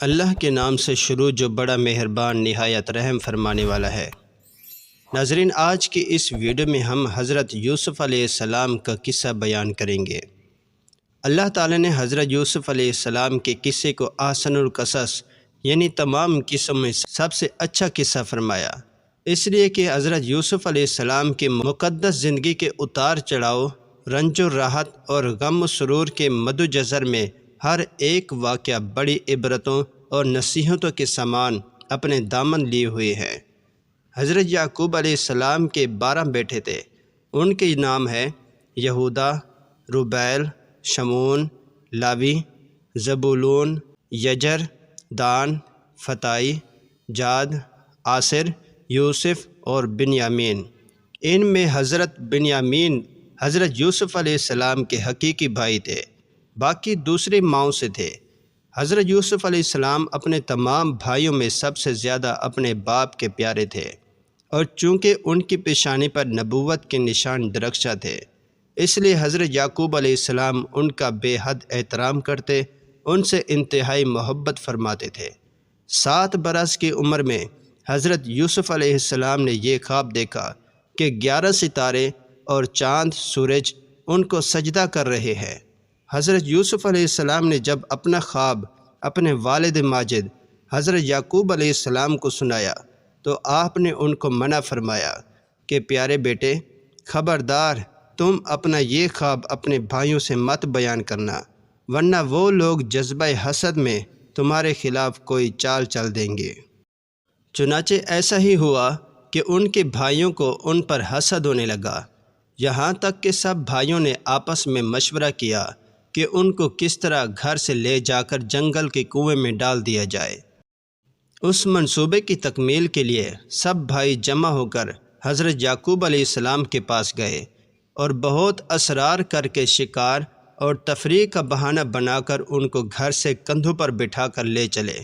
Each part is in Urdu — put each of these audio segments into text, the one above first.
اللہ کے نام سے شروع جو بڑا مہربان نہایت رحم فرمانے والا ہے۔ ناظرین، آج کی اس ویڈیو میں ہم حضرت یوسف علیہ السلام کا قصہ بیان کریں گے۔ اللہ تعالیٰ نے حضرت یوسف علیہ السلام کے قصے کو احسن القصص یعنی تمام قصوں میں سب سے اچھا قصہ فرمایا، اس لیے کہ حضرت یوسف علیہ السلام کی مقدس زندگی کے اتار چڑھاؤ، رنج و راحت اور غم و سرور کے مد و جزر میں ہر ایک واقعہ بڑی عبرتوں اور نصیحتوں کے سامان اپنے دامن لیے ہوئے ہیں۔ حضرت یعقوب علیہ السلام کے 12 بیٹے تھے۔ ان کے نام ہے یہودا، روبیل، شمعون، لاوی، زبولون، یجر، دان، فتائی، جاد، آصر، یوسف اور بنیامین۔ ان میں حضرت بنیامین حضرت یوسف علیہ السلام کے حقیقی بھائی تھے، باقی دوسری ماؤں سے تھے۔ حضرت یوسف علیہ السلام اپنے تمام بھائیوں میں سب سے زیادہ اپنے باپ کے پیارے تھے، اور چونکہ ان کی پیشانی پر نبوت کے نشان درخشاں تھے، اس لیے حضرت یعقوب علیہ السلام ان کا بے حد احترام کرتے، ان سے انتہائی محبت فرماتے تھے۔ 7 برس کی عمر میں حضرت یوسف علیہ السلام نے یہ خواب دیکھا کہ 11 ستارے اور چاند سورج ان کو سجدہ کر رہے ہیں۔ حضرت یوسف علیہ السلام نے جب اپنا خواب اپنے والد ماجد حضرت یعقوب علیہ السلام کو سنایا تو آپ نے ان کو منع فرمایا کہ پیارے بیٹے، خبردار تم اپنا یہ خواب اپنے بھائیوں سے مت بیان کرنا، ورنہ وہ لوگ جذبہ حسد میں تمہارے خلاف کوئی چال چل دیں گے۔ چنانچہ ایسا ہی ہوا کہ ان کے بھائیوں کو ان پر حسد ہونے لگا، یہاں تک کہ سب بھائیوں نے آپس میں مشورہ کیا کہ ان کو کس طرح گھر سے لے جا کر جنگل کے کنویں میں ڈال دیا جائے۔ اس منصوبے کی تکمیل کے لیے سب بھائی جمع ہو کر حضرت یعقوب علیہ السلام کے پاس گئے اور بہت اصرار کر کے شکار اور تفریح کا بہانہ بنا کر ان کو گھر سے کندھوں پر بٹھا کر لے چلے،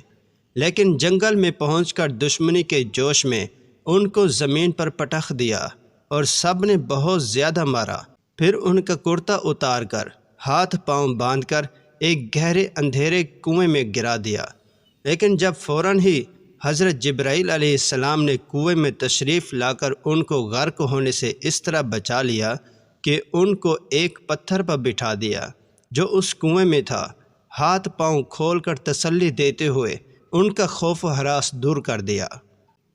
لیکن جنگل میں پہنچ کر دشمنی کے جوش میں ان کو زمین پر پٹخ دیا اور سب نے بہت زیادہ مارا۔ پھر ان کا کرتا اتار کر ہاتھ پاؤں باندھ کر ایک گہرے اندھیرے کنویں میں گرا دیا، لیکن جب فوراً ہی حضرت جبرائیل علیہ السلام نے کنویں میں تشریف لا کر ان کو غرق ہونے سے اس طرح بچا لیا کہ ان کو ایک پتھر پر بٹھا دیا جو اس کنویں میں تھا، ہاتھ پاؤں کھول کر تسلی دیتے ہوئے ان کا خوف و ہراس دور کر دیا۔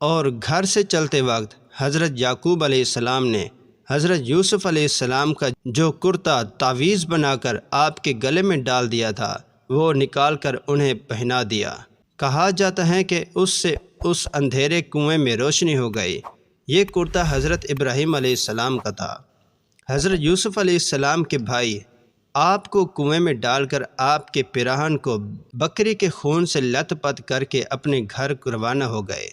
اور گھر سے چلتے وقت حضرت یعقوب علیہ السلام نے حضرت یوسف علیہ السلام کا جو کرتا تعویذ بنا کر آپ کے گلے میں ڈال دیا تھا وہ نکال کر انہیں پہنا دیا۔ کہا جاتا ہے کہ اس سے اس اندھیرے کنویں میں روشنی ہو گئی۔ یہ کرتا حضرت ابراہیم علیہ السلام کا تھا۔ حضرت یوسف علیہ السلام کے بھائی آپ کو کنویں میں ڈال کر آپ کے پیراہن کو بکری کے خون سے لت پت کر کے اپنے گھر کو روانہ ہو گئے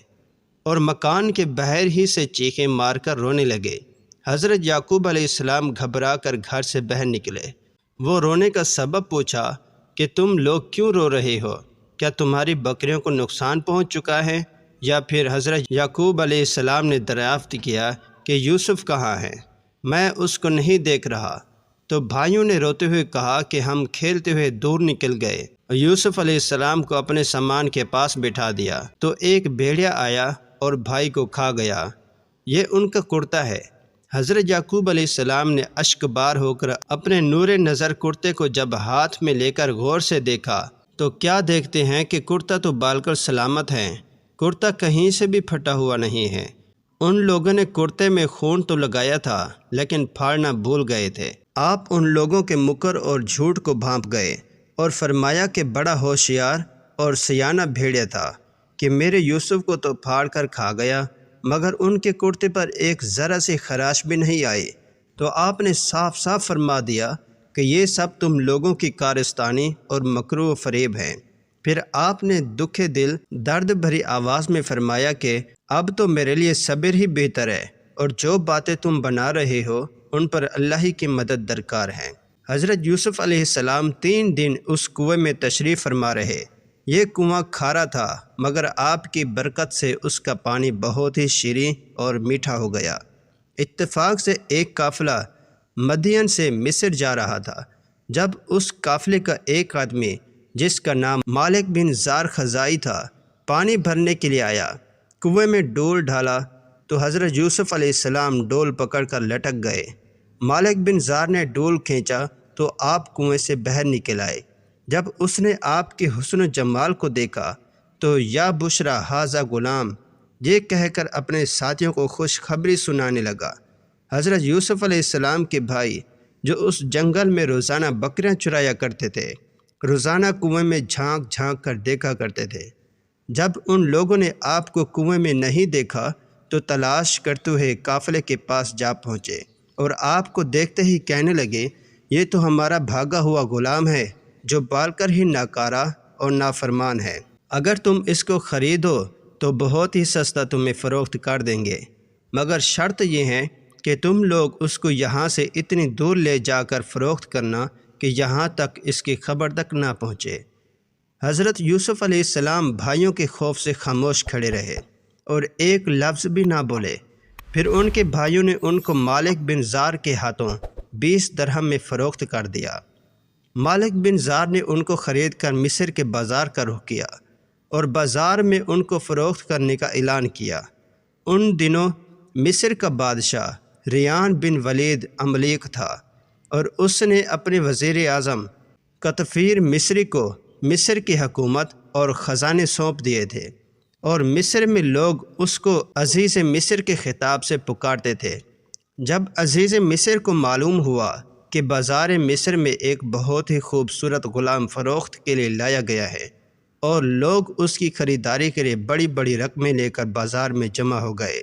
اور مکان کے باہر ہی سے چیخیں مار کر رونے لگے۔ حضرت یعقوب علیہ السلام گھبرا کر گھر سے باہر نکلے۔ وہ رونے کا سبب پوچھا کہ تم لوگ کیوں رو رہے ہو؟ کیا تمہاری بکریوں کو نقصان پہنچ چکا ہے؟ یا پھر حضرت یعقوب علیہ السلام نے دریافت کیا کہ یوسف کہاں ہے؟ میں اس کو نہیں دیکھ رہا۔ تو بھائیوں نے روتے ہوئے کہا کہ ہم کھیلتے ہوئے دور نکل گئے اور یوسف علیہ السلام کو اپنے سامان کے پاس بٹھا دیا تو ایک بھیڑیا آیا اور بھائی کو کھا گیا۔ یہ ان کا کرتا ہے۔ حضرت یعقوب علیہ السلام نے اشک بار ہو کر اپنے نور نظر کرتے کو جب ہاتھ میں لے کر غور سے دیکھا تو کیا دیکھتے ہیں کہ کرتا تو بال کر سلامت ہے، کرتا کہیں سے بھی پھٹا ہوا نہیں ہے۔ ان لوگوں نے کرتے میں خون تو لگایا تھا لیکن پھاڑنا بھول گئے تھے۔ آپ ان لوگوں کے مکر اور جھوٹ کو بھانپ گئے اور فرمایا کہ بڑا ہوشیار اور سیانہ بھیڑیا تھا کہ میرے یوسف کو تو پھاڑ کر کھا گیا، مگر ان کے کرتے پر ایک ذرا سی خراش بھی نہیں آئی۔ تو آپ نے صاف صاف فرما دیا کہ یہ سب تم لوگوں کی کارستانی اور مکر و فریب ہیں۔ پھر آپ نے دکھے دل درد بھری آواز میں فرمایا کہ اب تو میرے لیے صبر ہی بہتر ہے، اور جو باتیں تم بنا رہے ہو ان پر اللہ ہی کی مدد درکار ہے۔ حضرت یوسف علیہ السلام 3 دن اس کنویں میں تشریف فرما رہے۔ یہ کنواں کھارا تھا مگر آپ کی برکت سے اس کا پانی بہت ہی شیریں اور میٹھا ہو گیا۔ اتفاق سے ایک قافلہ مدین سے مصر جا رہا تھا۔ جب اس قافلے کا ایک آدمی جس کا نام مالک بن زار خزائی تھا، پانی بھرنے کے لیے آیا۔ کنویں میں ڈول ڈالا تو حضرت یوسف علیہ السلام ڈول پکڑ کر لٹک گئے۔ مالک بن زار نے ڈول کھینچا تو آپ کنویں سے باہر نکل آئے۔ جب اس نے آپ کے حسن و جمال کو دیکھا تو یا بشرا ھذا غلام یہ کہہ کر اپنے ساتھیوں کو خوشخبری سنانے لگا۔ حضرت یوسف علیہ السلام کے بھائی جو اس جنگل میں روزانہ بکریاں چرایا کرتے تھے، روزانہ کنویں میں جھانک جھانک کر دیکھا کرتے تھے۔ جب ان لوگوں نے آپ کو کنویں میں نہیں دیکھا تو تلاش کرتے ہوئے قافلے کے پاس جا پہنچے اور آپ کو دیکھتے ہی کہنے لگے، یہ تو ہمارا بھاگا ہوا غلام ہے جو بال کر ہی ناکارہ اور نافرمان ہے۔ اگر تم اس کو خریدو تو بہت ہی سستا تمہیں فروخت کر دیں گے، مگر شرط یہ ہے کہ تم لوگ اس کو یہاں سے اتنی دور لے جا کر فروخت کرنا کہ یہاں تک اس کی خبر تک نہ پہنچے۔ حضرت یوسف علیہ السلام بھائیوں کے خوف سے خاموش کھڑے رہے اور ایک لفظ بھی نہ بولے۔ پھر ان کے بھائیوں نے ان کو مالک بن زار کے ہاتھوں 20 درہم میں فروخت کر دیا۔ مالک بن زار نے ان کو خرید کر مصر کے بازار کا رخ کیا اور بازار میں ان کو فروخت کرنے کا اعلان کیا۔ ان دنوں مصر کا بادشاہ ریان بن ولید عملیق تھا اور اس نے اپنے وزیر اعظم قطفیر مصری کو مصر کی حکومت اور خزانے سونپ دیے تھے، اور مصر میں لوگ اس کو عزیز مصر کے خطاب سے پکارتے تھے۔ جب عزیز مصر کو معلوم ہوا کہ بازار مصر میں ایک بہت ہی خوبصورت غلام فروخت کے لیے لایا گیا ہے اور لوگ اس کی خریداری کے لیے بڑی بڑی رقمیں لے کر بازار میں جمع ہو گئے،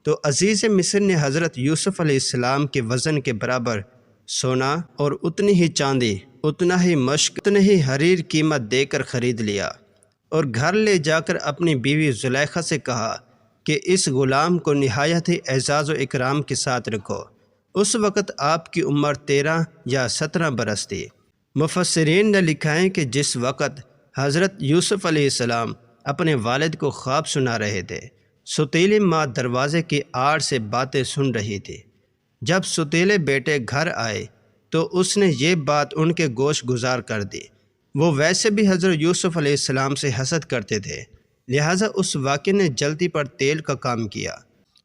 تو عزیز مصر نے حضرت یوسف علیہ السلام کے وزن کے برابر سونا اور اتنی ہی چاندی، اتنا ہی مشک، اتنی ہی حریر قیمت دے کر خرید لیا اور گھر لے جا کر اپنی بیوی زلیخا سے کہا کہ اس غلام کو نہایت ہی اعزاز و اکرام کے ساتھ رکھو۔ اس وقت آپ کی عمر 13 یا 17 برس تھی۔ مفسرین نے لکھا ہے کہ جس وقت حضرت یوسف علیہ السلام اپنے والد کو خواب سنا رہے تھے، ستیلی ماں دروازے کی آڑ سے باتیں سن رہی تھی۔ جب ستیلے بیٹے گھر آئے تو اس نے یہ بات ان کے گوش گزار کر دی۔ وہ ویسے بھی حضرت یوسف علیہ السلام سے حسد کرتے تھے، لہٰذا اس واقعے نے جلدی پر تیل کا کام کیا۔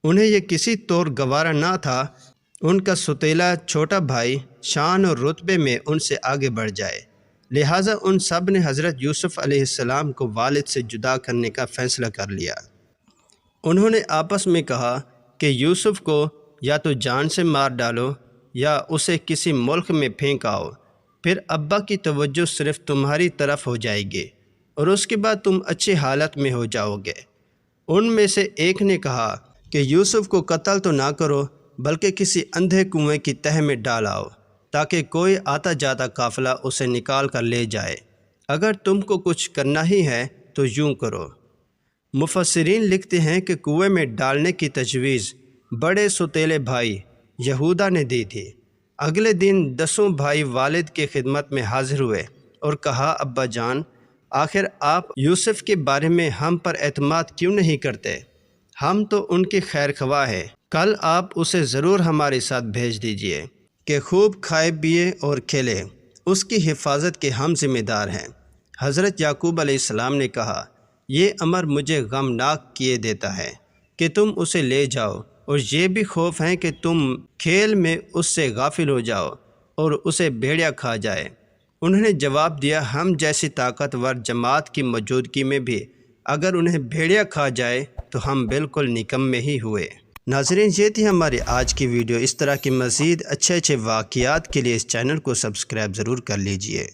انہیں یہ کسی طور گوارا نہ تھا ان کا ستیلا چھوٹا بھائی شان اور رتبے میں ان سے آگے بڑھ جائے، لہٰذا ان سب نے حضرت یوسف علیہ السلام کو والد سے جدا کرنے کا فیصلہ کر لیا۔ انہوں نے آپس میں کہا کہ یوسف کو یا تو جان سے مار ڈالو یا اسے کسی ملک میں پھینک آؤ، پھر ابا کی توجہ صرف تمہاری طرف ہو جائے گی اور اس کے بعد تم اچھی حالت میں ہو جاؤ گے۔ ان میں سے ایک نے کہا کہ یوسف کو قتل تو نہ کرو بلکہ کسی اندھے کنویں کی تہہ میں ڈال آؤ تاکہ کوئی آتا جاتا قافلہ اسے نکال کر لے جائے۔ اگر تم کو کچھ کرنا ہی ہے تو یوں کرو۔ مفسرین لکھتے ہیں کہ کنویں میں ڈالنے کی تجویز بڑے ستیلے بھائی یہودا نے دی تھی۔ اگلے دن 10 بھائی والد کی خدمت میں حاضر ہوئے اور کہا، ابا جان، آخر آپ یوسف کے بارے میں ہم پر اعتماد کیوں نہیں کرتے؟ ہم تو ان کے خیر خواہ ہیں، کل آپ اسے ضرور ہمارے ساتھ بھیج دیجئے کہ خوب کھائے پیے اور کھیلے، اس کی حفاظت کے ہم ذمہ دار ہیں۔ حضرت یعقوب علیہ السلام نے کہا، یہ امر مجھے غمناک کیے دیتا ہے کہ تم اسے لے جاؤ، اور یہ بھی خوف ہے کہ تم کھیل میں اس سے غافل ہو جاؤ اور اسے بھیڑیا کھا جائے۔ انہوں نے جواب دیا، ہم جیسی طاقتور جماعت کی موجودگی میں بھی اگر انہیں بھیڑیا کھا جائے تو ہم بالکل نکمے ہی ہوئے۔ ناظرین، یہ تھی ہماری آج کی ویڈیو۔ اس طرح کی مزید اچھے واقعات کے لیے اس چینل کو سبسکرائب ضرور کر لیجئے۔